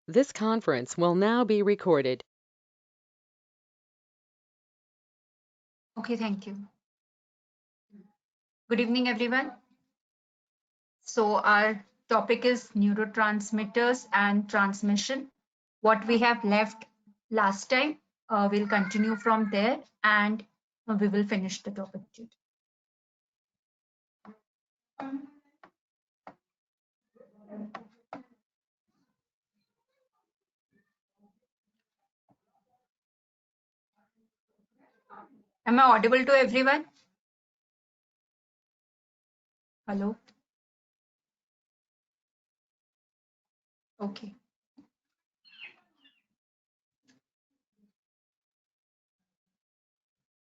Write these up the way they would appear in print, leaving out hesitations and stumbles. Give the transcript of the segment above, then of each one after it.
This conference will now be recorded. Okay, thank you. Good evening, everyone. So our topic is neurotransmitters and transmission. What we have left last time, we'll continue from there and we will finish the topic today. Am I audible to everyone? Hello? Okay.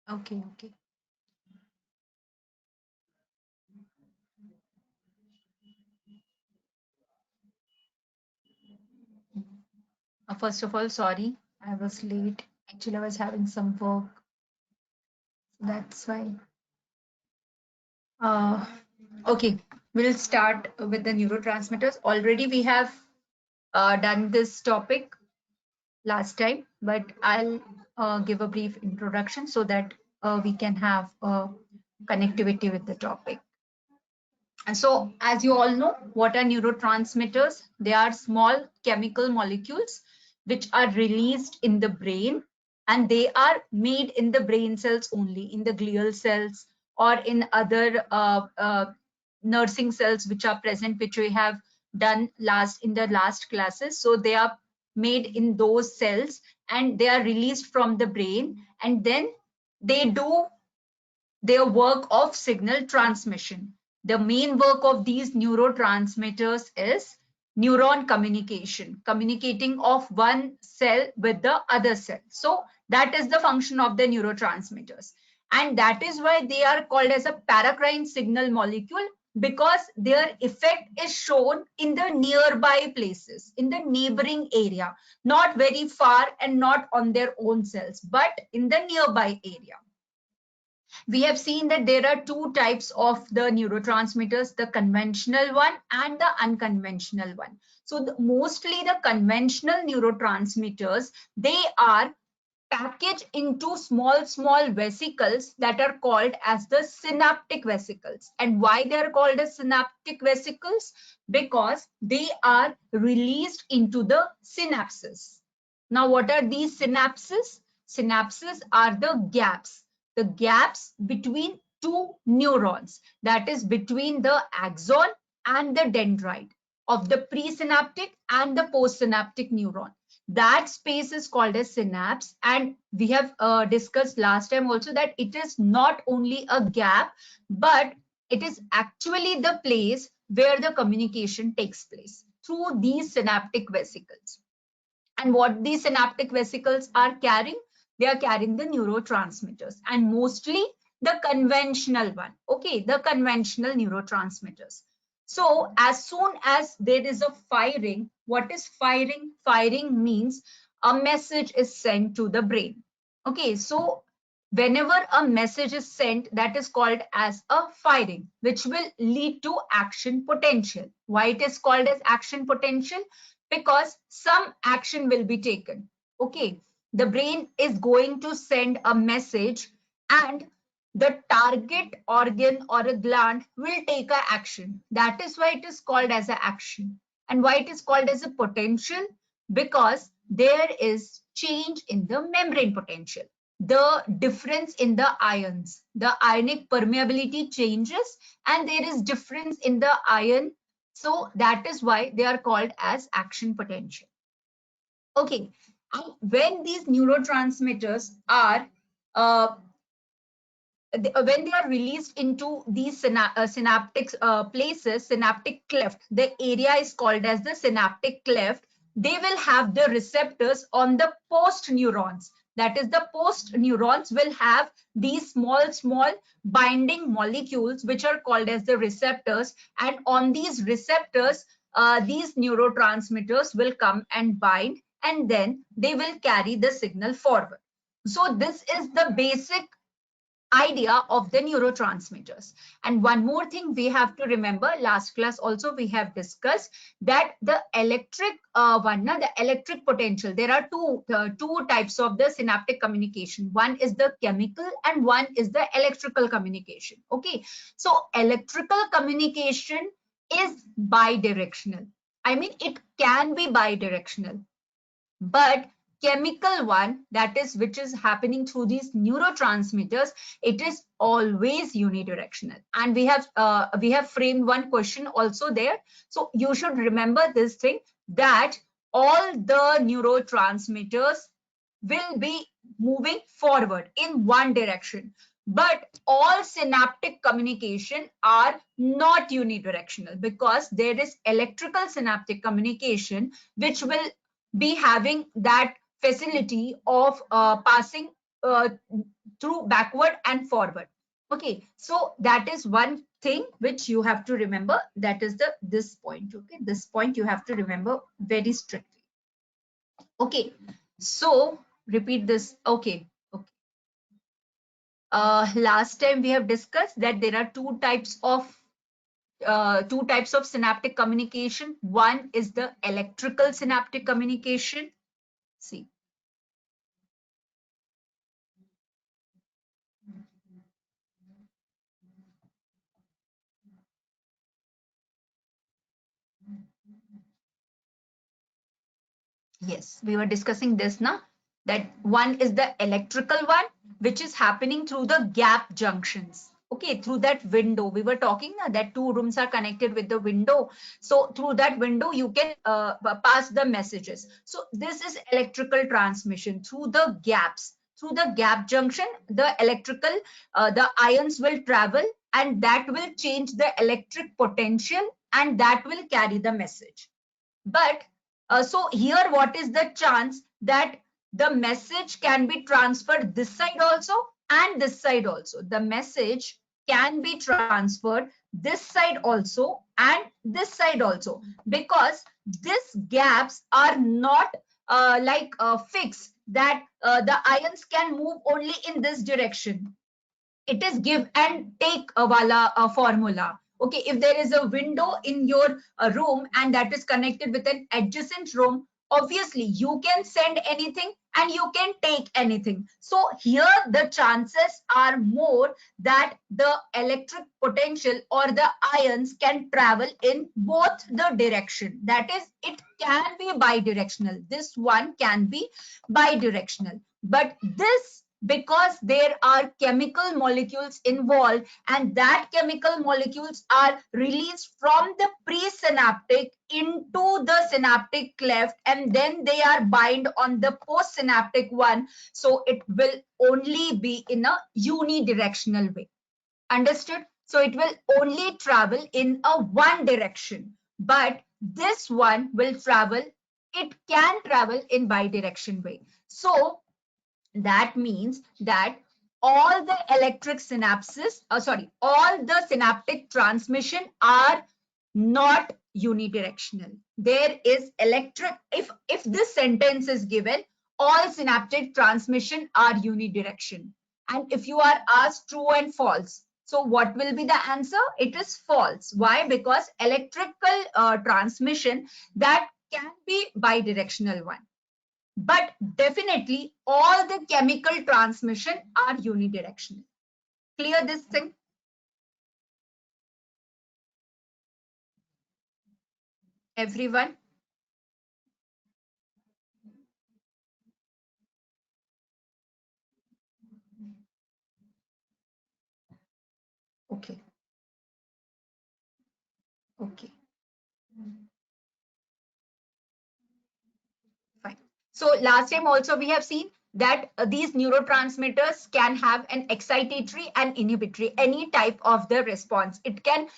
Okay, okay. First of all, sorry, I was late. Actually, I was having some work. That's why. Okay, we'll start with the neurotransmitters. Already we have done this topic last time, but I'll give a brief introduction so that we can have connectivity with the topic. And so, as you all know, what are neurotransmitters? They are small chemical molecules which are released in the brain, and they are made in the brain cells only, in the glial cells or in other nursing cells which are present, which we have done in the last classes. So they are made in those cells and they are released from the brain, and then they do their work of signal transmission. The main work of these neurotransmitters is neuron communication, communicating of one cell with the other cell. So that is the function of the neurotransmitters. And that is why they are called as a paracrine signal molecule, because their effect is shown in the nearby places, in the neighboring area, not very far and not on their own cells, but in the nearby area. We have seen that there are two types of the neurotransmitters, the conventional one and the unconventional one. So mostly the conventional neurotransmitters, they are packaged into small vesicles that are called as the synaptic vesicles. And why they are called as synaptic vesicles? Because they are released into the synapses. Now, what are these synapses? Synapses are the gaps between two neurons, that is between the axon and the dendrite of the presynaptic and the postsynaptic neuron. That space is called a synapse, and we have discussed last time also that it is not only a gap, but it is actually the place where the communication takes place through these synaptic vesicles. And what these synaptic vesicles are carrying? They are carrying the neurotransmitters, and mostly the conventional one. Okay, the conventional neurotransmitters. So as soon as there is a firing, what is firing? Firing means a message is sent to the brain. Okay, so whenever a message is sent, that is called as a firing, which will lead to action potential. Why it is called as action potential? Because some action will be taken. Okay, the brain is going to send a message and the target organ or a gland will take a action. That is why it is called as an action. And why it is called as a potential? Because there is change in the membrane potential, the difference in the ions, the ionic permeability changes, and there is difference in the ion. So that is why they are called as action potential. Okay, and when these neurotransmitters are when they are released into these synaptic places, synaptic cleft, the area is called as the synaptic cleft. They will have the receptors on the post neurons. That is, the post neurons will have these small binding molecules which are called as the receptors, and on these receptors these neurotransmitters will come and bind, and then they will carry the signal forward. So this is the basic idea of the neurotransmitters. And one more thing we have to remember, last class also we have discussed that the electric the electric potential, there are two types of the synaptic communication. One is the chemical and one is the electrical communication. Okay, so electrical communication is bidirectional. I mean, it can be bidirectional, but chemical one, that is which is happening through these neurotransmitters, it is always unidirectional. And we have framed one question also there, so you should remember this thing, that all the neurotransmitters will be moving forward in one direction, but all synaptic communication are not unidirectional, because there is electrical synaptic communication which will be having that facility of passing through backward and forward. Okay, so that is one thing which you have to remember, that is this point. Okay, this point you have to remember very strictly. Okay, so repeat this. Okay, last time we have discussed that there are two types of synaptic communication. One is the electrical synaptic communication. See, yes, we were discussing this now, that one is the electrical one, which is happening through the gap junctions. Okay, through that window. We were talking that two rooms are connected with the window. So through that window, you can pass the messages. So this is electrical transmission through the gaps. Through the gap junction, the ions will travel, and that will change the electric potential, and that will carry the message. But so here, what is the chance that the message can be transferred this side also and this side also? The message can be transferred this side also and this side also, because these gaps are not fixed, that the ions can move only in this direction. It is give and take a formula. Okay, if there is a window in your room and that is connected with an adjacent room, obviously you can send anything and you can take anything. So here the chances are more that the electric potential or the ions can travel in both the direction. That is, it can be bidirectional. This one can be bidirectional. But this, because there are chemical molecules involved, and that chemical molecules are released from the presynaptic into the synaptic cleft, and then they are bind on the postsynaptic one, so it will only be in a unidirectional way. Understood? So it will only travel in a one direction, but this one will travel, it can travel in bidirection way. So that means that all the electric synapses, all the synaptic transmission are not unidirectional. There is electric, if this sentence is given, all synaptic transmission are unidirection. And if you are asked true and false, so what will be the answer? It is false. Why? Because electrical transmission, that can be bidirectional one. But definitely all the chemical transmission are unidirectional. Clear this thing? Everyone? Okay. Okay. Fine. So last time also we have seen that these neurotransmitters can have an excitatory and inhibitory, any type of the response. It can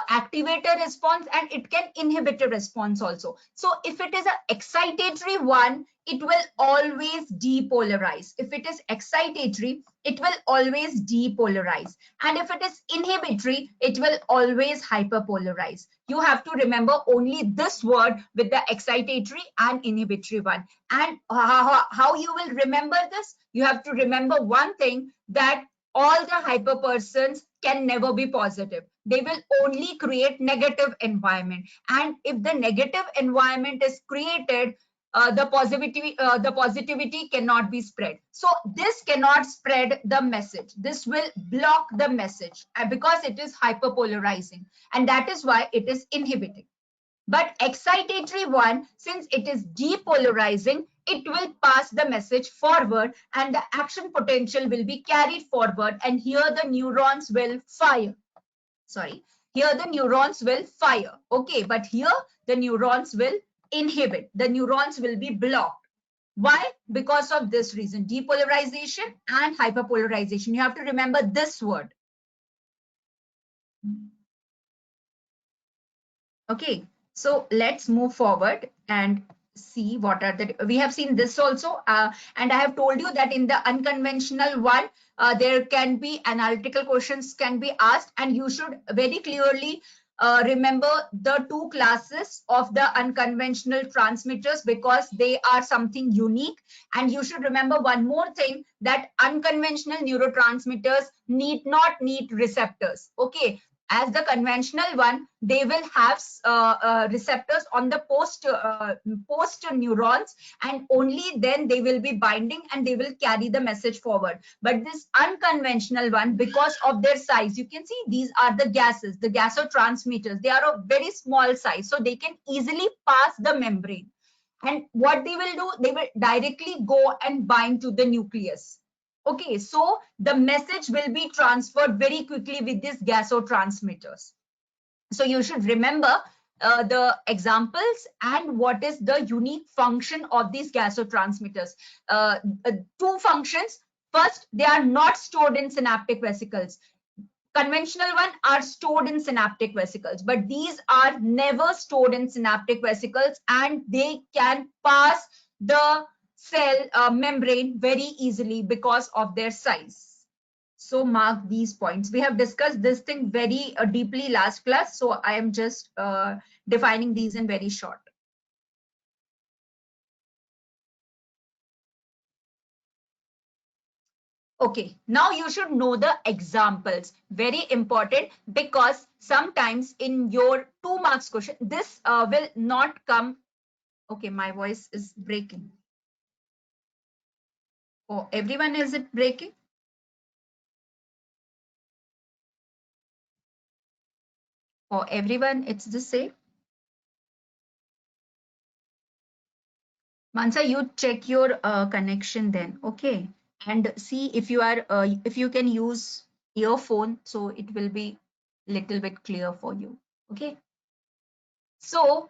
activate a response and it can inhibit a response also. So if it is an excitatory one, it will always depolarize. If it is excitatory, it will always depolarize. And if it is inhibitory, it will always hyperpolarize. You have to remember only this word with the excitatory and inhibitory one. And how you will remember this? You have to remember one thing, that all the hyperpersons can never be positive. They will only create negative environment. And if the negative environment is created, the positivity cannot be spread. So this cannot spread the message. This will block the message because it is hyperpolarizing, and that is why it is inhibiting. But excitatory one, since it is depolarizing, it will pass the message forward and the action potential will be carried forward, and here the neurons will fire. Sorry, here the neurons will fire. Okay, but here the neurons will inhibit. The neurons will be blocked. Why? Because of this reason, depolarization and hyperpolarization. You have to remember this word. Okay, so let's move forward and see what are the, we have seen this also, and I have told you that in the unconventional one, there can be analytical questions can be asked, and you should very clearly remember the two classes of the unconventional transmitters because they are something unique. And you should remember one more thing, that unconventional neurotransmitters need receptors. Okay, as the conventional one, they will have receptors on the post neurons, and only then they will be binding and they will carry the message forward. But this unconventional one, because of their size, you can see these are the gases, the gasotransmitters. They are of very small size, so they can easily pass the membrane. And what they will do, they will directly go and bind to the nucleus. Okay, so the message will be transferred very quickly with these gasotransmitters. So you should remember the examples and what is the unique function of these gasotransmitters. Two functions. First, they are not stored in synaptic vesicles. Conventional one are stored in synaptic vesicles, but these are never stored in synaptic vesicles, and they can pass the cell membrane very easily because of their size. So mark these points. We have discussed this thing very deeply last class, so I am just defining these in very short. Okay, now you should know the examples. Very important, because sometimes in your 2 marks question, this will not come. Okay, my voice is breaking. Oh, everyone, is it breaking? For everyone, it's the same. Mansa, you check your connection then, okay? And see if you are if you can use earphone, so it will be little bit clear for you. Okay. So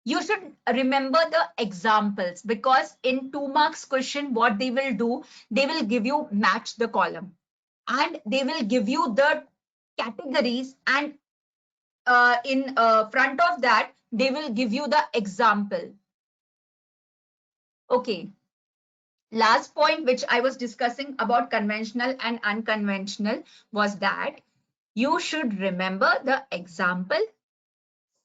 you should remember the examples, because in 2 marks question, what they will do, they will give you match the column, and they will give you the categories, and in front of that, they will give you the example. Okay. Last point which I was discussing about conventional and unconventional was that you should remember the example.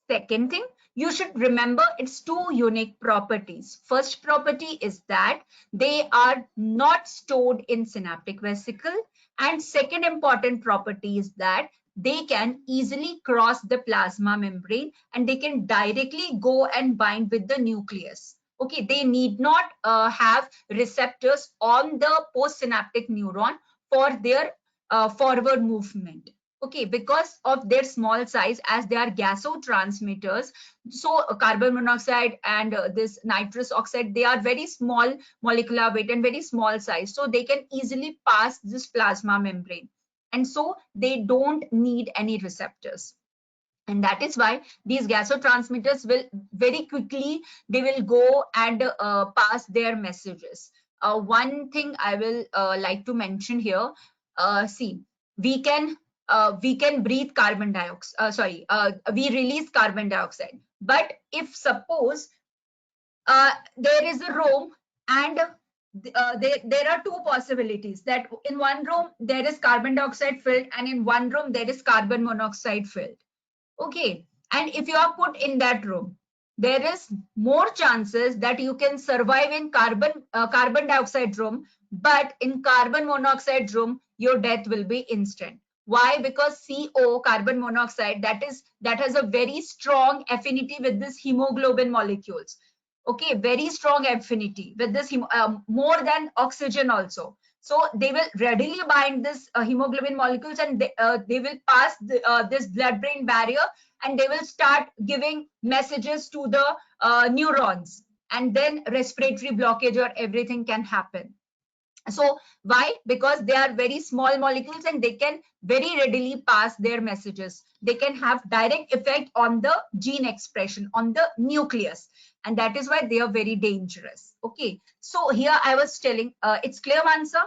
Second thing, you should remember its 2 unique properties. First property is that they are not stored in synaptic vesicle, and second important property is that they can easily cross the plasma membrane and they can directly go and bind with the nucleus. Okay, they need not have receptors on the postsynaptic neuron for their forward movement. Okay, because of their small size, as they are gasotransmitters, so carbon monoxide and this nitrous oxide, they are very small molecular weight and very small size, so they can easily pass this plasma membrane, and so they don't need any receptors. And that is why these gasotransmitters will very quickly, they will go and pass their messages. One thing I will like to mention here, see, we can breathe carbon dioxide, we release carbon dioxide. But if suppose there is a room, and there are 2 possibilities, that in one room there is carbon dioxide filled and in one room there is carbon monoxide filled. Okay, and if you are put in that room, there is more chances that you can survive in carbon dioxide room, but in carbon monoxide room, your death will be instant. Why? Because CO, carbon monoxide, that has a very strong affinity with this hemoglobin molecules. Okay, very strong affinity with this more than oxygen also. So they will readily bind this hemoglobin molecules, and they will pass this blood-brain barrier, and they will start giving messages to the neurons, and then respiratory blockage or everything can happen. So why? Because they are very small molecules and they can very readily pass their messages. They can have direct effect on the gene expression, on the nucleus, and that is why they are very dangerous. Okay, so here I was telling, it's clear, Mansa?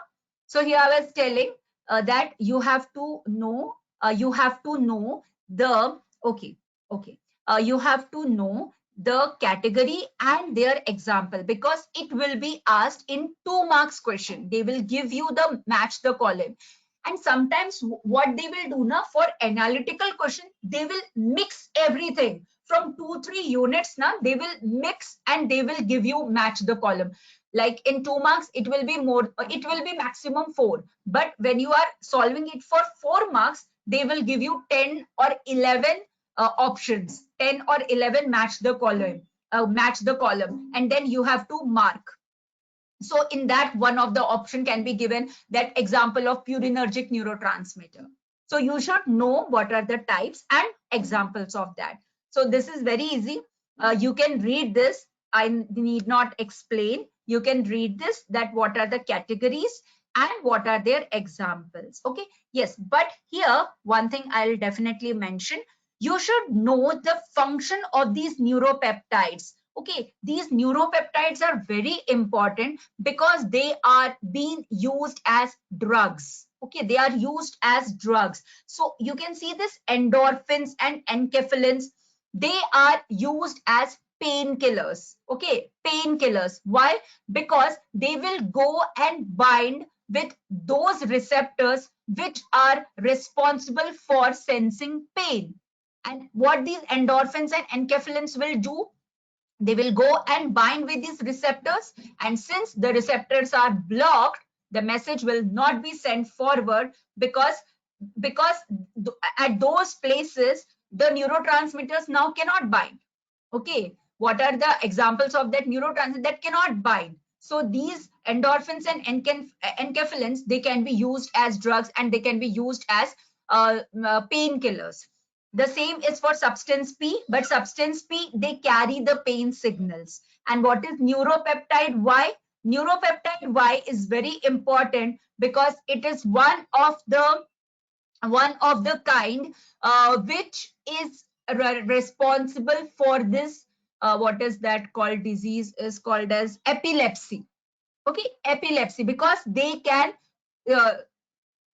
So here I was telling that you have to know, the, okay, you have to know the category and their example, because it will be asked in 2 marks question. They will give you the match the column, and sometimes what they will do now for analytical question, they will mix everything from 2-3 units. Now they will mix and they will give you match the column. Like in 2 marks it will be more, it will be maximum 4, but when you are solving it for 4 marks, they will give you 10 or 11 options. 10 or 11 match the column, and then you have to mark. So in that, one of the option can be given, that example of purinergic neurotransmitter. So you should know what are the types and examples of that. So this is very easy. You can read this. I need not explain. You can read this, that what are the categories and what are their examples. Okay. Yes. But here, one thing I'll definitely mention, you should know the function of these neuropeptides. Okay, these neuropeptides are very important because they are being used as drugs. Okay, they are used as drugs. So you can see this endorphins and enkephalins, they are used as painkillers. Okay, painkillers. Why? Because they will go and bind with those receptors which are responsible for sensing pain. And what these endorphins and enkephalins will do, they will go and bind with these receptors, and since the receptors are blocked, the message will not be sent forward, because at those places the neurotransmitters now cannot bind. Okay, what are the examples of that neurotransmitter that cannot bind? So these endorphins and enkephalins, they can be used as drugs and they can be used as painkillers. The same is for substance P, but substance P, they carry the pain signals. And what is neuropeptide Y? Neuropeptide Y is very important because it is one of the kind which is responsible for this, what is that called, disease is called as epilepsy. Okay, epilepsy, because they can uh,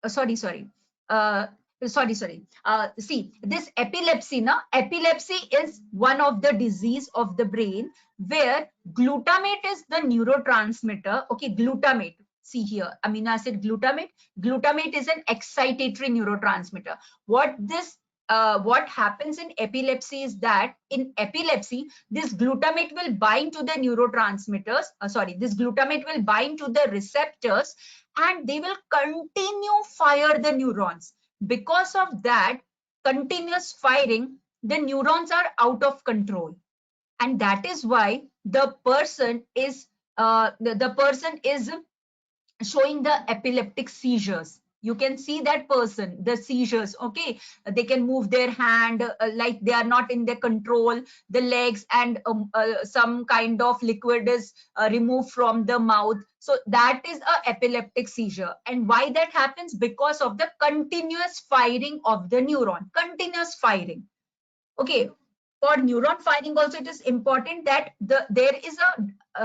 sorry sorry uh, see, this epilepsy, now epilepsy is one of the disease of the brain where glutamate is the neurotransmitter. Okay, glutamate, see here, amino acid glutamate is an excitatory neurotransmitter. What happens in epilepsy is that in epilepsy, this glutamate will bind to the neurotransmitters, this glutamate will bind to the receptors, and they will continue fire the neurons. Because of that continuous firing, the neurons are out of control, and that is why the person is the person is showing the epileptic seizures. You can see that person, the seizures. Okay, they can move their hand like they are not in their control, the legs, and some kind of liquid is removed from the mouth. So that is a epileptic seizure. And why that happens? Because of the continuous firing of the neuron, continuous firing. Okay, for neuron firing also it is important that there is a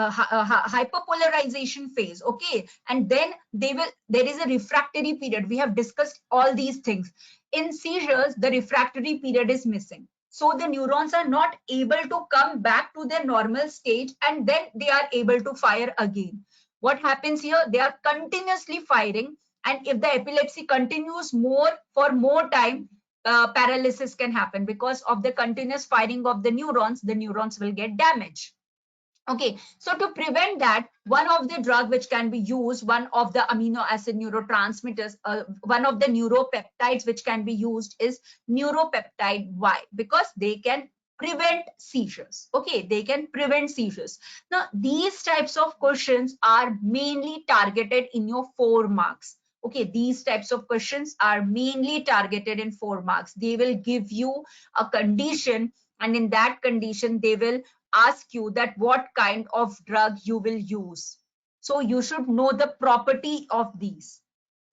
hyperpolarization phase. Okay, and then there is a refractory period. We have discussed all these things. In seizures, the refractory period is missing, so the neurons are not able to come back to their normal stage, and then they are able to fire again. What happens here? They are continuously firing, and if the epilepsy continues for more time, paralysis can happen. Because of the continuous firing of the neurons will get damaged. Okay, so to prevent that, one of the drug which can be used, one of the amino acid neurotransmitters, one of the neuropeptides which can be used is neuropeptide Y, because they can prevent seizures. Okay, they can prevent seizures. Now, these types of questions are mainly targeted in your 4 marks. Okay, these types of questions are mainly targeted in 4 marks. They will give you a condition, and in that condition, they will ask you that what kind of drug you will use. So you should know the property of these.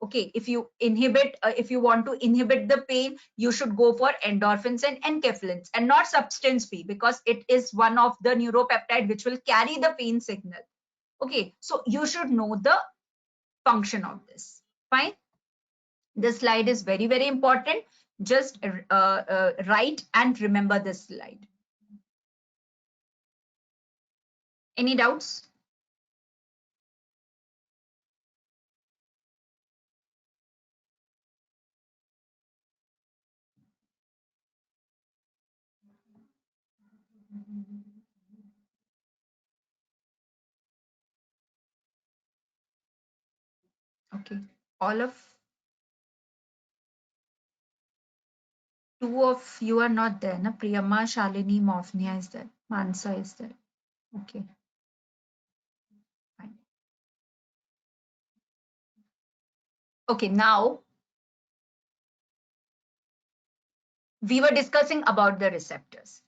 Okay, if you want to inhibit the pain, you should go for endorphins and enkephalins and not substance P, because it is one of the neuropeptide which will carry the pain signal. Okay, so you should know the function of this. Fine. This slide is very, very important. Just write and remember this slide. Any doubts? Okay, all of 2 of you are not there. Na? Priyama, Shalini, Mofnia is there. Mansa is there. Okay, fine. Okay, now we were discussing about the receptors.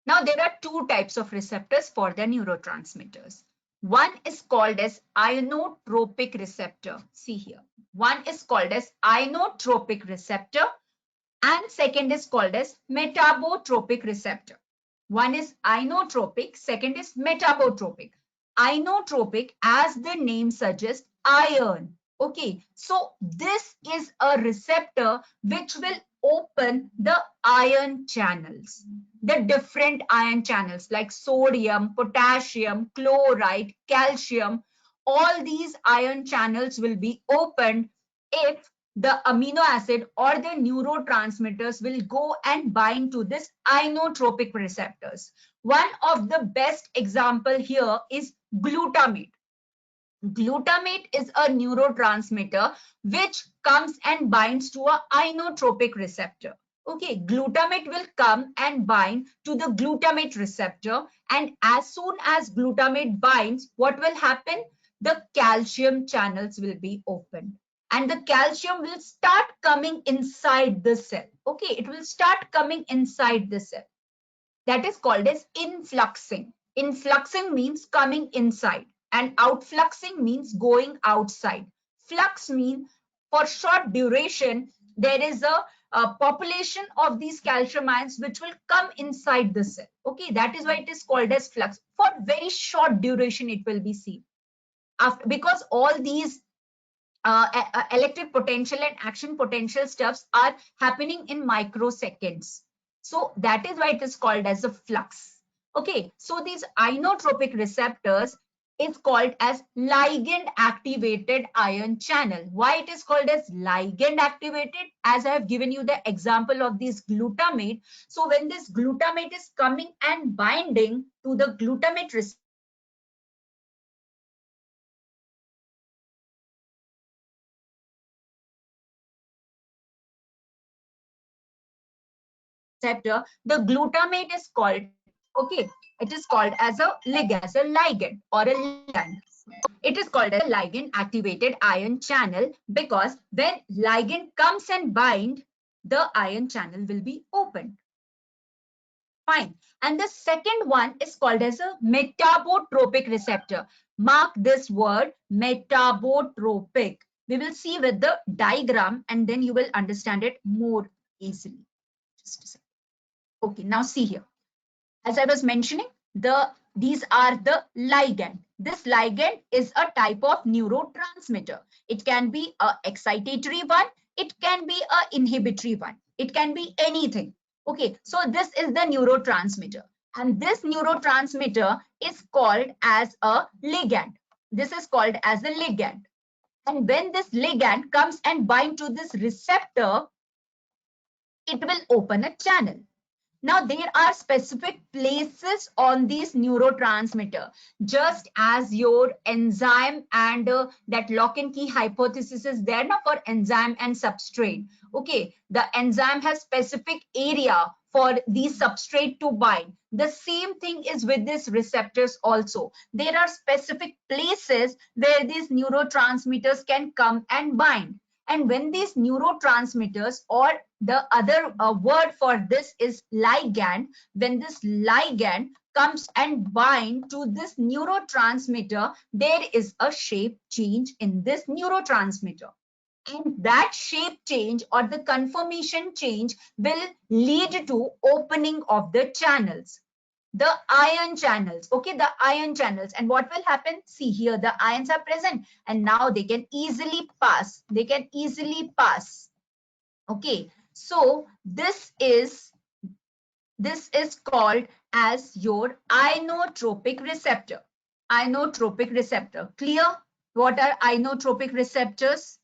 Now there are 2 types of receptors for the neurotransmitters. One is called as ionotropic receptor. See here. One is called as ionotropic receptor, and second is called as metabotropic receptor. One is ionotropic, second is metabotropic. Ionotropic, as the name suggests, iron. Okay, so this is a receptor which will open the ion channels, the different ion channels like sodium, potassium, chloride, calcium. All these ion channels will be opened if the amino acid or the neurotransmitters will go and bind to this ionotropic receptors. One of the best example here is glutamate. Glutamate is a neurotransmitter which comes and binds to a ionotropic receptor. Okay, glutamate will come and bind to the glutamate receptor, and as soon as glutamate binds, what will happen? The calcium channels will be opened, and the calcium will start coming inside the cell. Okay, it will start coming inside the cell. That is called as influxing. Influxing means coming inside, and outfluxing means going outside. Flux means for short duration, there is a population of these calcium ions which will come inside the cell. Okay, that is why it is called as flux. For very short duration, it will be seen. Because all these electric potential and action potential stuffs are happening in microseconds. So that is why it is called as a flux. Okay, so these ionotropic receptors is called as ligand activated ion channel. Why it is called as ligand activated? As I have given you the example of this glutamate. So when this glutamate is coming and binding to the glutamate receptor, the glutamate is called, okay, it is called as a ligand or a ligand. It is called as a ligand activated ion channel because when ligand comes and bind, the ion channel will be opened. Fine. And the second one is called as a metabotropic receptor. Mark this word, metabotropic. We will see with the diagram and then you will understand it more easily. Just a second. Okay, now see here. As I was mentioning, these are the ligand. This ligand is a type of neurotransmitter. It can be a excitatory one. It can be a inhibitory one. It can be anything. Okay, so this is the neurotransmitter. And this neurotransmitter is called as a ligand. This is called as a ligand. And when this ligand comes and binds to this receptor, it will open a channel. Now, there are specific places on these neurotransmitter, just as your enzyme and that lock and key hypothesis is there now for enzyme and substrate. Okay, the enzyme has specific area for these substrate to bind. The same thing is with these receptors also. There are specific places where these neurotransmitters can come and bind. And when these neurotransmitters, or the other word for this is ligand, when this ligand comes and bind to this neurotransmitter, there is a shape change in this neurotransmitter. And that shape change or the conformation change will lead to opening of the channels, the ion channels. Okay, the ion channels. And what will happen? See here, the ions are present and now they can easily pass. They can easily pass. Okay, so this is called as your inotropic receptor. Inotropic receptor. Clear? What are inotropic receptors?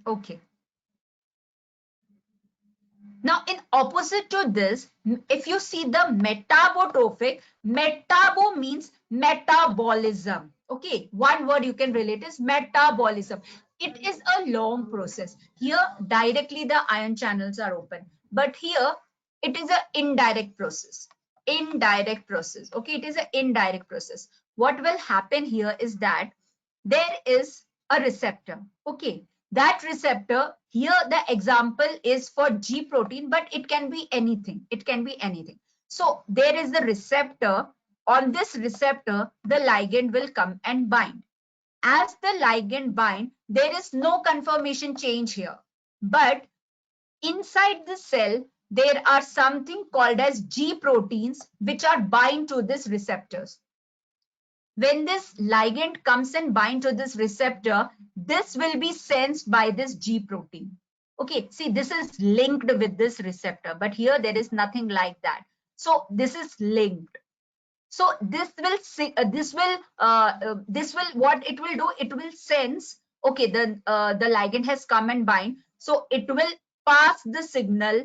Okay. Now, in opposite to this, if you see the metabotropic, metabo means metabolism. Okay, one word you can relate is metabolism. It is a long process. Here, directly the ion channels are open, but here it is an indirect process. Indirect process. Okay, it is an indirect process. What will happen here is that there is a receptor. Okay, that receptor, here the example is for G protein, but it can be anything. It can be anything. So there is the receptor. On this receptor, the ligand will come and bind. As the ligand bind, there is no conformation change here. But inside the cell, there are something called as G proteins, which are bind to these receptors. When this ligand comes and bind to this receptor, this will be sensed by this G protein. Okay, see, this is linked with this receptor, but here there is nothing like that. So this is linked. So this will what it will do? It will sense. Okay, the ligand has come and bind. So it will pass the signal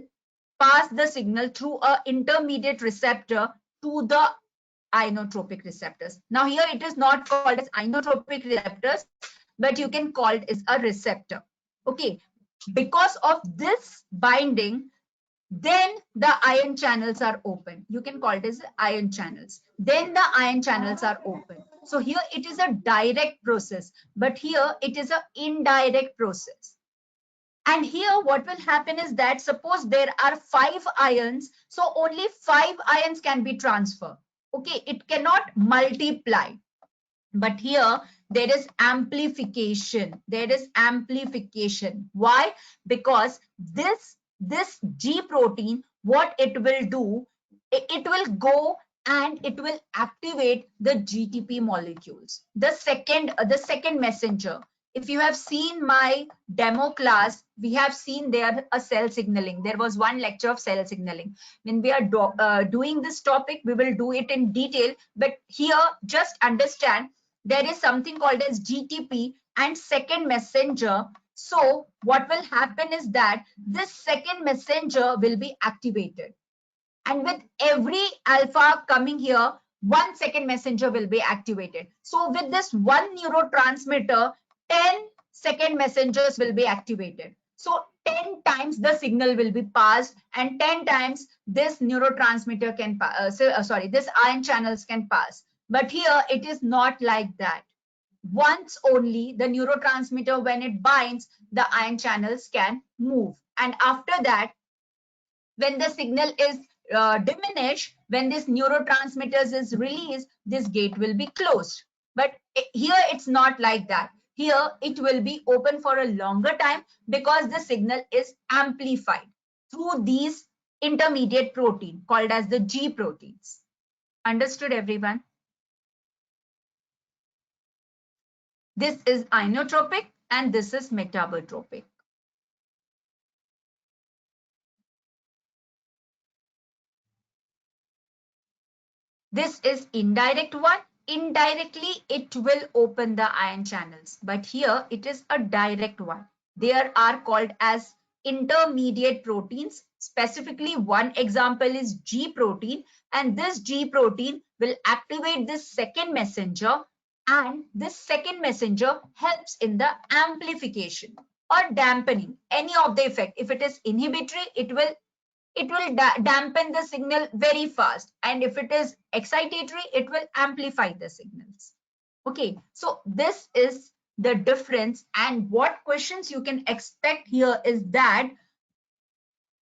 through a intermediate receptor to the inotropic receptors. Now here it is not called as inotropic receptors, but you can call it as a receptor. Okay, because of this binding, then the ion channels are open. You can call it as ion channels. Then the ion channels are open. So here it is a direct process, but here it is an indirect process. And here what will happen is that suppose there are 5 ions, so only 5 ions can be transferred. Okay, it cannot multiply. But here there is amplification. There is amplification. Why? Because this G protein, what it will do, it will go and it will activate the GTP molecules. The second messenger. If you have seen my demo class, we have seen there a cell signaling. There was one lecture of cell signaling. When we are doing this topic, we will do it in detail. But here, just understand there is something called as GTP and second messenger. So what will happen is that this second messenger will be activated. And with every alpha coming here, one second messenger will be activated. So with this one neurotransmitter, 10 second messengers will be activated. So 10 times the signal will be passed and 10 times this neurotransmitter can pass, this ion channels can pass. But here it is not like that. Once only the neurotransmitter, when it binds, the ion channels can move. And after that, when the signal is diminished, when this neurotransmitters is released, this gate will be closed. But here it's not like that. Here it will be open for a longer time because the signal is amplified through these intermediate protein called as the G proteins. Understood, everyone? This is inotropic and this is metabotropic. This is indirect one. Indirectly, it will open the ion channels, but here it is a direct one. They are called as intermediate proteins. Specifically, one example is G protein, and this G protein will activate this second messenger, and this second messenger helps in the amplification or dampening any of the effect. If it is inhibitory, it will dampen the signal very fast, and if it is excitatory, it will amplify the signals. Okay, so this is the difference, and what questions you can expect here is that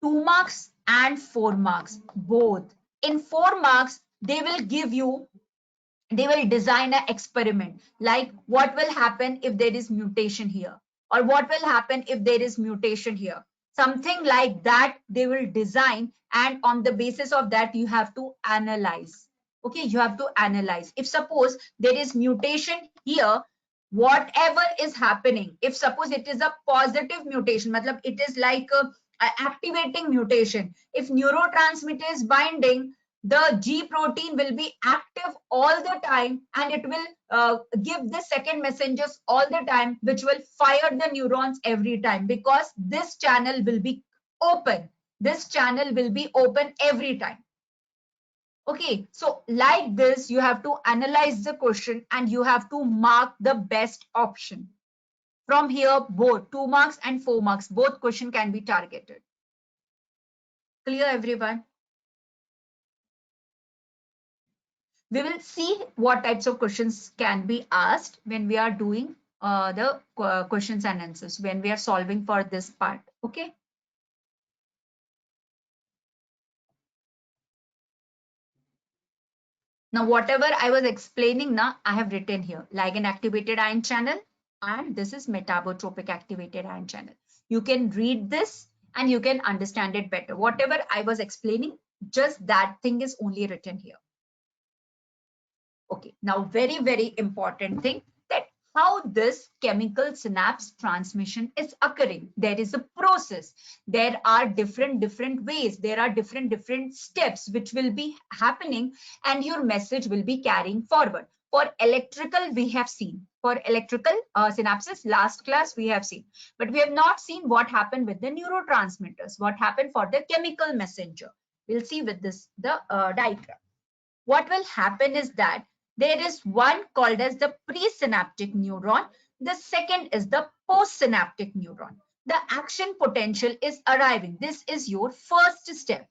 2 marks and 4 marks both. In 4 marks, they will design an experiment like what will happen if there is mutation here, or what will happen if there is mutation here. Something like that they will design, and on the basis of that you have to analyze. Okay, you have to analyze. If suppose there is mutation here, whatever is happening, if suppose it is a positive mutation, matlab it is like a activating mutation. If neurotransmitter is binding, the G protein will be active all the time, and it will give the second messengers all the time, which will fire the neurons every time, because this channel will be open. This channel will be open every time. Okay, so like this, you have to analyze the question and you have to mark the best option. From here, both 2 marks and 4 marks, both question can be targeted. Clear, everyone? We will see what types of questions can be asked when we are doing the questions and answers, when we are solving for this part. Okay. Now, whatever I was explaining now, I have written here, ligand activated ion channel, and this is metabotropic activated ion channel. You can read this and you can understand it better. Whatever I was explaining, just that thing is only written here. Okay, now very, very important thing, that how this chemical synapse transmission is occurring. There is a process. There are different ways. There are different steps which will be happening, and your message will be carrying forward. For electrical, we have seen. For electrical synapses, last class we have seen. But we have not seen what happened with the neurotransmitters, what happened for the chemical messenger. We'll see with this, the diagram. What will happen is that there is one called as the presynaptic neuron. The second is the postsynaptic neuron. The action potential is arriving. This is your first step.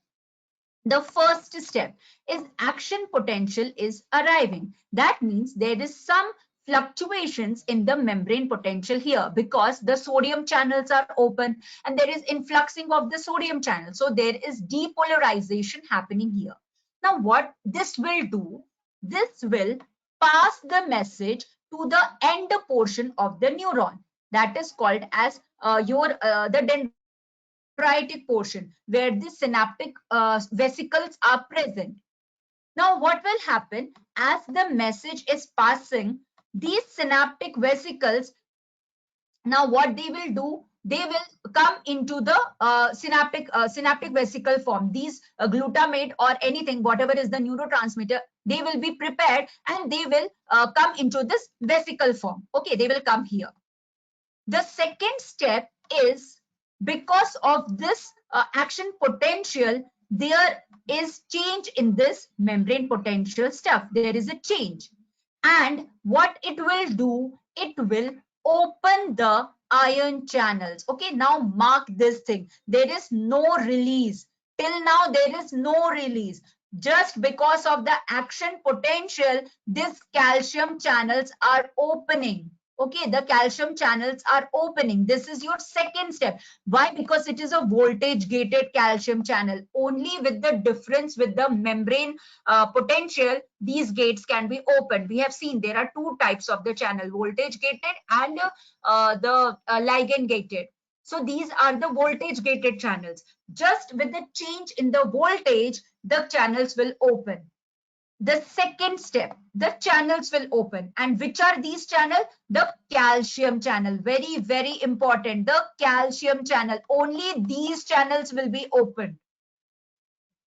The first step is action potential is arriving. That means there is some fluctuations in the membrane potential here, because the sodium channels are open and there is influxing of the sodium channel. So there is depolarization happening here. Now what this will do, this will pass the message to the end portion of the neuron. That is called as the dendritic portion, where the synaptic vesicles are present. Now what will happen, as the message is passing, these synaptic vesicles, now what they will do, they will come into the synaptic vesicle form. These glutamate or anything, whatever is the neurotransmitter, they will be prepared and they will come into this vesicle form. Okay, they will come here. The second step is, because of this action potential, there is change in this membrane potential stuff. There is a change. And what it will do, it will open the ion channels. Okay, now mark this thing. There is no release. Till now, there is no release. Just because of the action potential, these calcium channels are opening. Okay, the calcium channels are opening. This is your second step. Why? Because it is a voltage gated calcium channel. Only with the difference with the membrane potential, these gates can be opened. We have seen there are two types of the channel, voltage gated and the ligand gated. So these are the voltage gated channels. Just with the change in the voltage, the channels will open. The second step, the channels will open. And which are these channels? The calcium channel. Very, very important. The calcium channel. Only these channels will be open.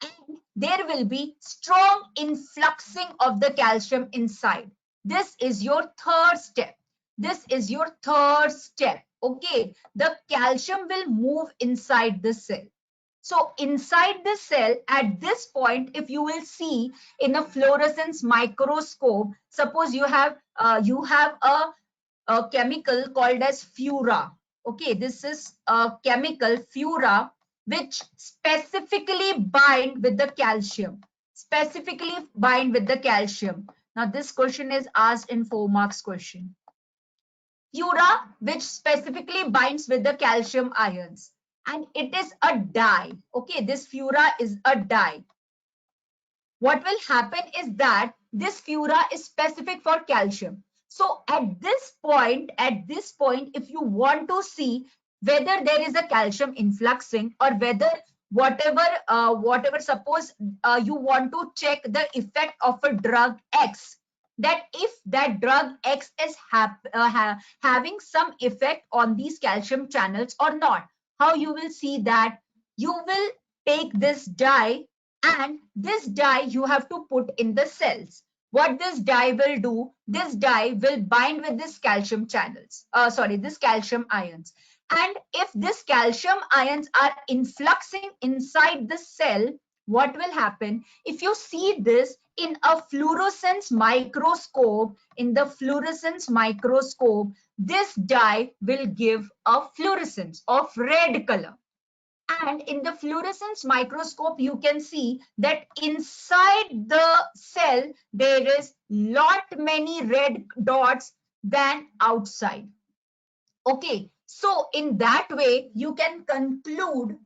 And there will be strong influxing of the calcium inside. This is your third step. This is your third step. Okay, the calcium will move inside the cell. So inside the cell, at this point, if you will see in a fluorescence microscope, suppose you have a chemical called as fura. Okay, this is a chemical fura which specifically bind with the calcium. Specifically bind with the calcium. Now this question is asked in 4 marks question. Fura which specifically binds with the calcium ions, and it is a dye. Okay, this fura is a dye. What will happen is that this fura is specific for calcium. So at this point, if you want to see whether there is a calcium influxing or whether whatever, suppose you want to check the effect of a drug X, that if that drug X is having some effect on these calcium channels or not, how you will see that? You will take this dye, and this dye you have to put in the cells. What this dye will do, this dye will bind with this calcium channels, this calcium ions. And if this calcium ions are influxing inside the cell, what will happen? If you see this in a fluorescence microscope, this dye will give a fluorescence of red color. And in the fluorescence microscope, you can see that inside the cell, there is lot many red dots than outside. Okay, so in that way, you can conclude,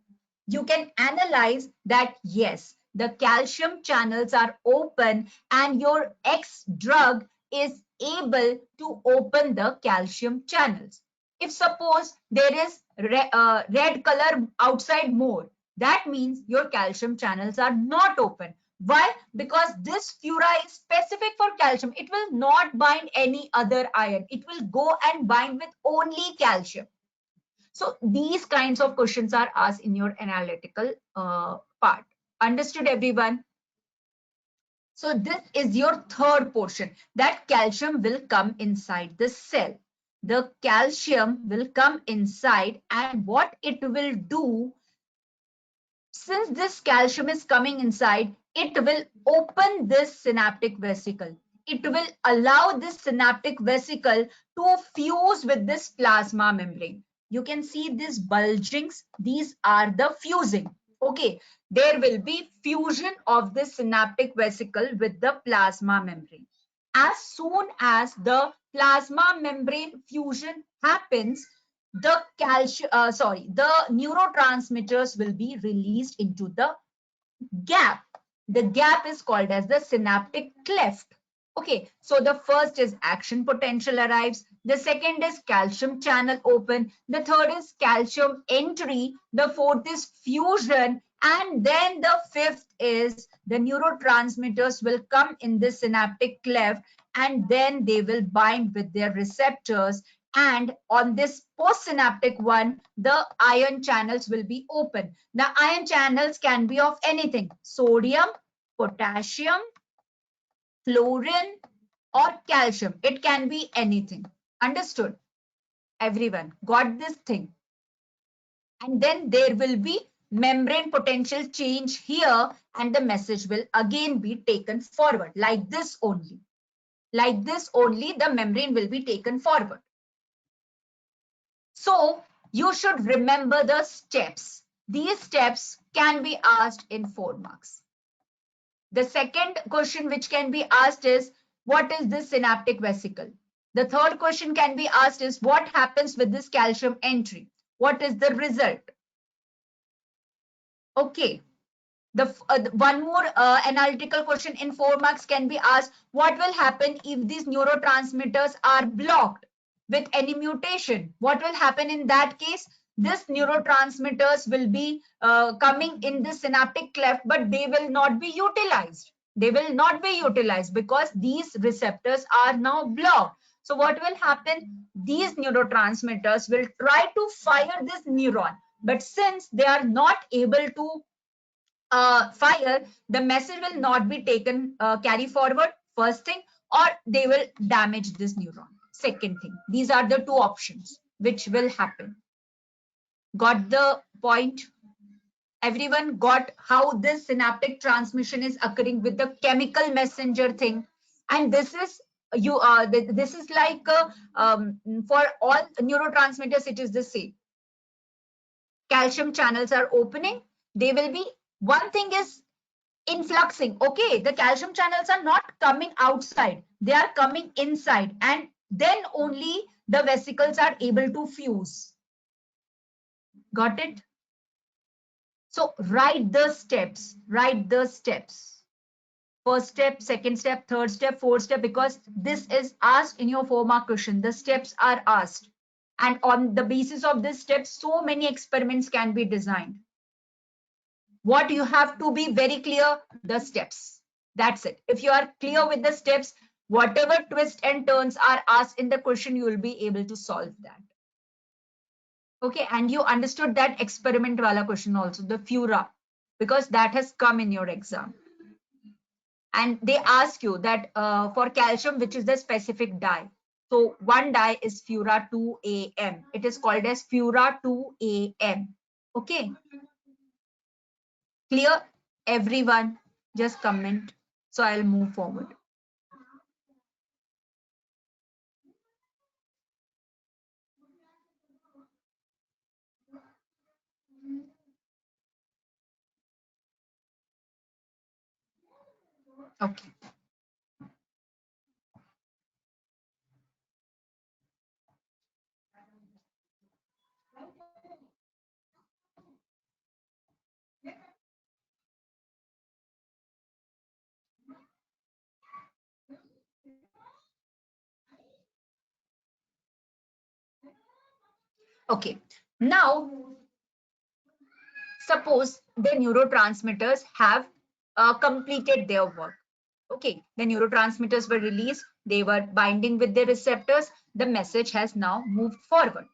you can analyze that yes, the calcium channels are open and your X drug is able to open the calcium channels. If suppose there is red color outside more, that means your calcium channels are not open. Why? Because this fura is specific for calcium. It will not bind any other ion. It will go and bind with only calcium. So these kinds of questions are asked in your analytical part. Understood, everyone? So this is your third portion, that calcium will come inside the cell. The calcium will come inside, and what it will do, since this calcium is coming inside, it will open this synaptic vesicle. It will allow this synaptic vesicle to fuse with this plasma membrane. You can see these bulgings. These are the fusing. Okay, there will be fusion of this synaptic vesicle with the plasma membrane. As soon as the plasma membrane fusion happens, the neurotransmitters will be released into the gap. The gap is called as the synaptic cleft. Okay, so the first is action potential arrives. The second is calcium channel open. The third is calcium entry. The fourth is fusion. And then the fifth is the neurotransmitters will come in the synaptic cleft, and then they will bind with their receptors. And on this postsynaptic one, the ion channels will be open. The ion channels can be of anything: sodium, potassium, fluorine, or calcium. It can be anything. Understood? Everyone got this thing? And then there will be membrane potential change here, and the message will again be taken forward like this only. Like this only, the membrane will be taken forward. So you should remember the steps. These steps can be asked in 4 marks. The second question which can be asked is, what is this synaptic vesicle? The third question can be asked is, what happens with this calcium entry? What is the result? Okay. One more analytical question in 4 marks can be asked, what will happen if these neurotransmitters are blocked with any mutation? What will happen in that case? These neurotransmitters will be coming in the synaptic cleft, but they will not be utilized. They will not be utilized because these receptors are now blocked. So what will happen? These neurotransmitters will try to fire this neuron, but since they are not able to fire, the message will not be taken carry forward, first thing, or they will damage this neuron, second thing. These are the two options which will happen. Got the point? Everyone got how this synaptic transmission is occurring with the chemical messenger thing? And this is this is like for all neurotransmitters it is the same. Calcium channels are opening, they will be, one thing is influxing. Okay, the calcium channels are not coming outside, they are coming inside, and then only the vesicles are able to fuse. Got it? So write the steps, write the steps. First step, second step, third step, fourth step, because this is asked in your 4-mark question. The steps are asked. And on the basis of this step, so many experiments can be designed. What you have to be very clear, the steps. That's it. If you are clear with the steps, whatever twists and turns are asked in the question, you will be able to solve that. Okay, and you understood that experiment wala question also, the Fura, because that has come in your exam. And they ask you that for calcium, which is the specific dye. So one dye is Fura 2AM. It is called as Fura 2AM. Okay. Clear? Everyone, just comment. So I'll move forward. Okay. Okay. Now, suppose the neurotransmitters have completed their work. Okay, the neurotransmitters were released, they were binding with the receptors, the message has now moved forward.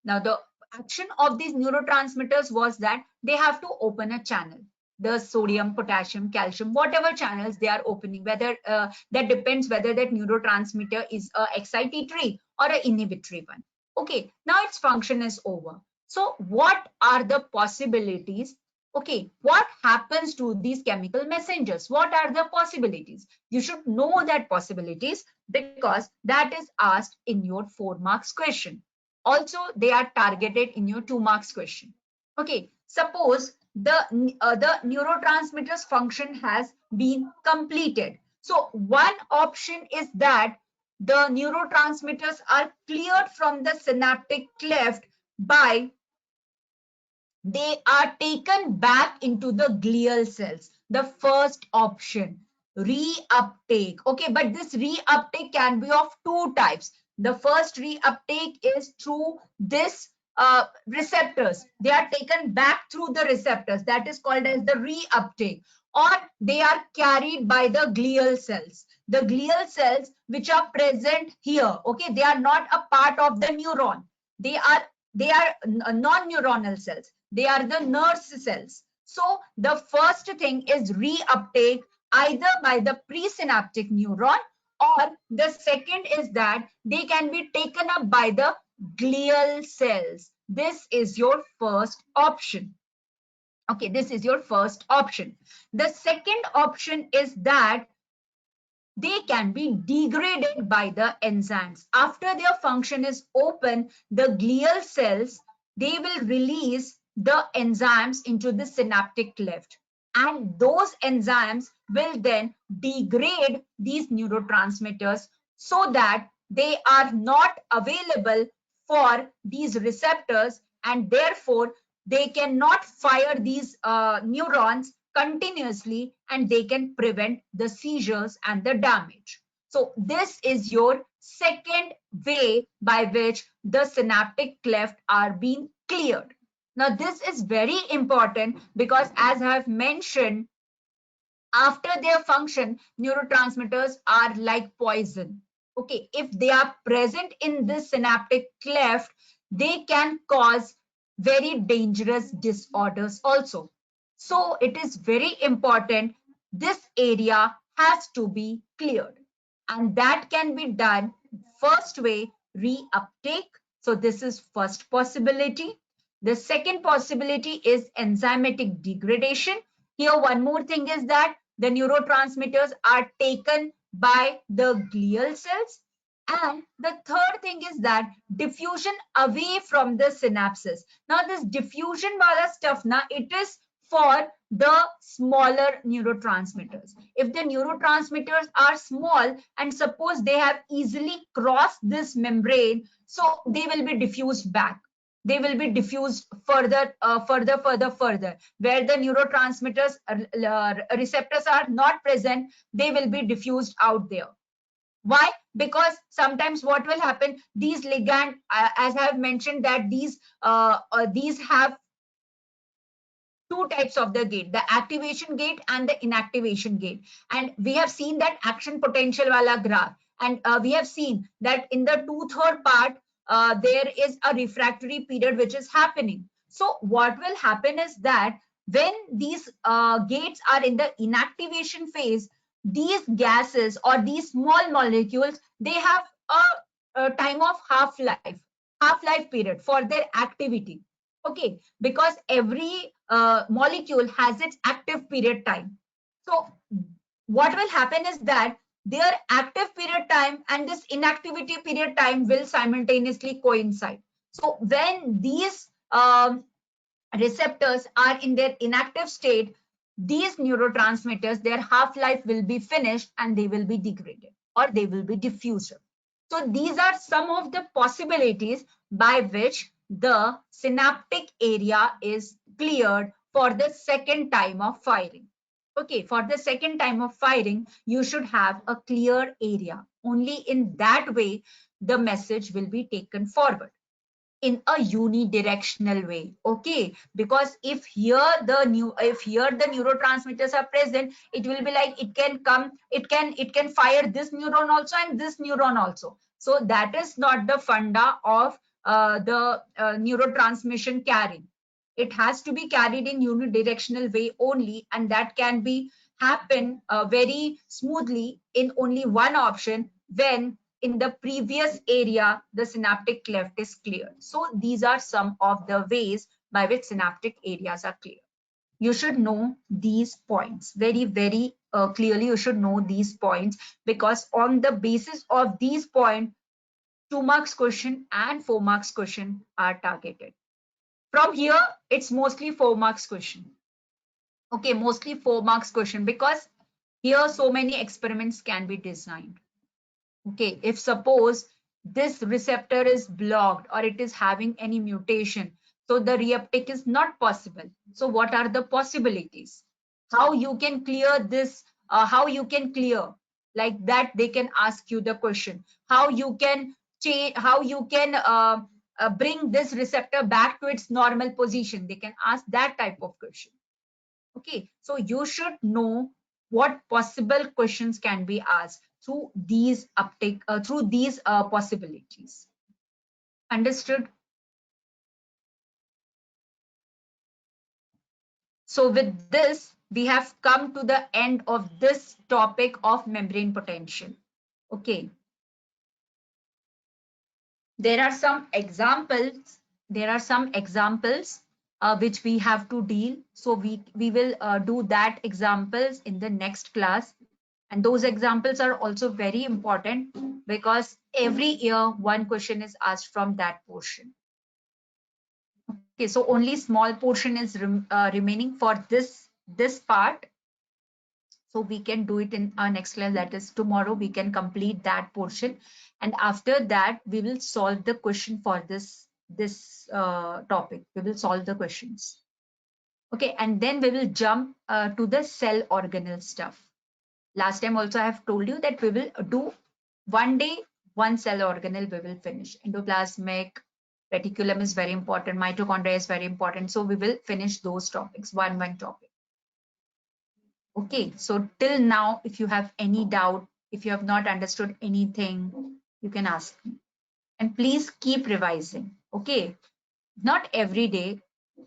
Now, the action of these neurotransmitters was that they have to open a channel. The sodium, potassium, calcium, whatever channels they are opening, whether that depends whether that neurotransmitter is a excitatory or an inhibitory one. Okay, now its function is over. So what are the possibilities? Okay, what happens to these chemical messengers? What are the possibilities? You should know that possibilities because that is asked in your 4 marks question. Also, they are targeted in your 2 marks question. Okay, suppose the neurotransmitters function has been completed. So one option is that the neurotransmitters are cleared from the synaptic cleft by they are taken back into the glial cells. The first option, reuptake. Okay, but this reuptake can be of two types. The first reuptake is through this receptors. They are taken back through the receptors. That is called as the reuptake. Or they are carried by the glial cells. The glial cells which are present here. Okay, they are not a part of the neuron. They are non-neuronal cells. They are the nurse cells. So the first thing is reuptake either by the presynaptic neuron, or the second is that they can be taken up by the glial cells. This is your first option. Okay, this is your first option. The second option is that they can be degraded by the enzymes. After their function is open, the glial cells, they will release the enzymes into the synaptic cleft. And those enzymes will then degrade these neurotransmitters so that they are not available for these receptors, and therefore they cannot fire these neurons continuously, and they can prevent the seizures and the damage. So this is your second way by which the synaptic cleft are being cleared. Now this is very important because as I have mentioned, after their function, neurotransmitters are like poison. Okay, if they are present in this synaptic cleft, they can cause very dangerous disorders also. So it is very important. This area has to be cleared. And that can be done first way, reuptake. So this is first possibility. The second possibility is enzymatic degradation. Here, one more thing is that the neurotransmitters are taken by the glial cells. And the third thing is that diffusion away from the synapses. Now, this diffusion wala stuff, na, it is for the smaller neurotransmitters. If the neurotransmitters are small and suppose they have easily crossed this membrane, so they will be diffused back. They will be diffused further, further. Where the neurotransmitters receptors are not present, they will be diffused out there. Why? Because sometimes what will happen, these ligand, as I have mentioned, that these have two types of the gate, the activation gate and the inactivation gate. And we have seen that action potential wala graph. And we have seen that in the 2/3 part, there is a refractory period which is happening. So what will happen is that when these gates are in the inactivation phase, these gases or these small molecules, they have a time of half-life period for their activity. Okay, because every molecule has its active period time. So what will happen is that their active period time and this inactivity period time will simultaneously coincide. So when these receptors are in their inactive state, these neurotransmitters, their half-life will be finished and they will be degraded or they will be diffused. So these are some of the possibilities by which the synaptic area is cleared for the second time of firing. Okay, for the second time of firing, you should have a clear area. Only in that way, the message will be taken forward in a unidirectional way. Okay, because if here the neurotransmitters are present, it will be like it can come, it can fire this neuron also and this neuron also. So that is not the funda of the neurotransmission carrying. It has to be carried in unidirectional way only, and that can be happen very smoothly in only one option, when in the previous area the synaptic cleft is cleared. So these are some of the ways by which synaptic areas are cleared. You should know these points very clearly. You should know these points, because on the basis of these points, 2 marks question and 4 marks question are targeted. From here, it's mostly 4 marks question. Okay, mostly 4 marks question, because here so many experiments can be designed. Okay, if suppose this receptor is blocked or it is having any mutation, so the reuptake is not possible. So what are the possibilities? How you can clear this? How you can clear? Like that, they can ask you the question. How you can change? How you can bring this receptor back to its normal position? They can ask that type of question. Okay, so you should know what possible questions can be asked through these possibilities. Understood? So with this, we have come to the end of this topic of membrane potential. Okay. There are some examples. Which we have to deal. So we will do that examples in the next class. And those examples are also very important, because every year one question is asked from that portion. Okay, so only small portion is remaining for this part. So we can do it in our next class, that is tomorrow. We can complete that portion, and after that we will solve the question for this topic. We will solve the questions. Okay, and then we will jump to the cell organelle stuff. Last time also I have told you that we will do one day, one cell organelle we will finish. Endoplasmic reticulum is very important. Mitochondria is very important. So we will finish those topics, one topic. Okay, so till now, if you have any doubt, if you have not understood anything, you can ask me. And please keep revising. Okay, not every day,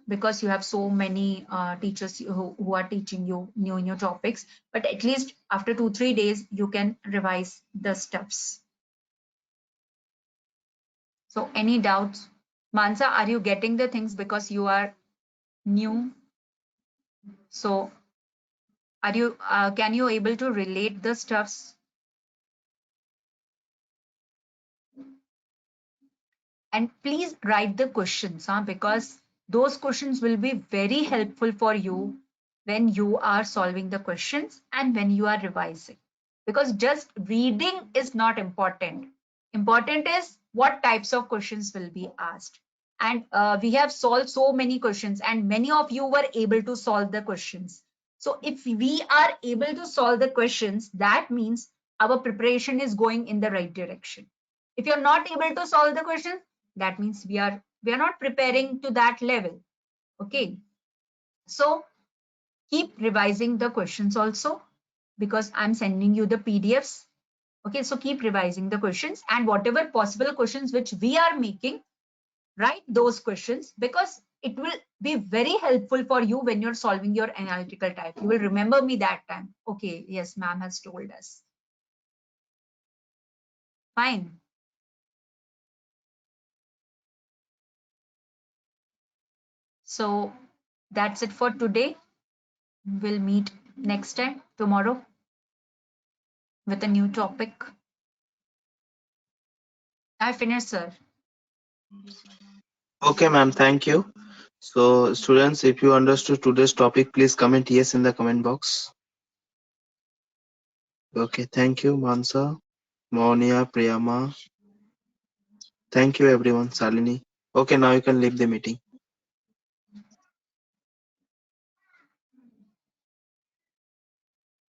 because you have so many teachers who are teaching you new topics, but at least after 2-3 days you can revise the stuffs. So any doubts? Mansa, are you getting the things because you are new? So are you can you able to relate the stuffs? And please write the questions, because those questions will be very helpful for you when you are solving the questions and when you are revising. Because just reading is not important. Important is what types of questions will be asked. And we have solved so many questions, and many of you were able to solve the questions. So if we are able to solve the questions, that means our preparation is going in the right direction. If you're not able to solve the question, that means we are not preparing to that level. Okay, so keep revising the questions also, because I'm sending you the PDFs. Okay, so keep revising the questions, and whatever possible questions which we are making, write those questions, because it will be very helpful for you when you're solving your analytical type. You will remember me that time. Okay, yes, ma'am has told us. Fine. So that's it for today. We'll meet next time, tomorrow, with a new topic. I finished, sir. Okay, ma'am. Thank you. So, students, if you understood today's topic, please comment yes in the comment box. Okay. Thank you, Mansa, Monia, Priyama. Thank you, everyone. Salini. Okay, now you can leave the meeting.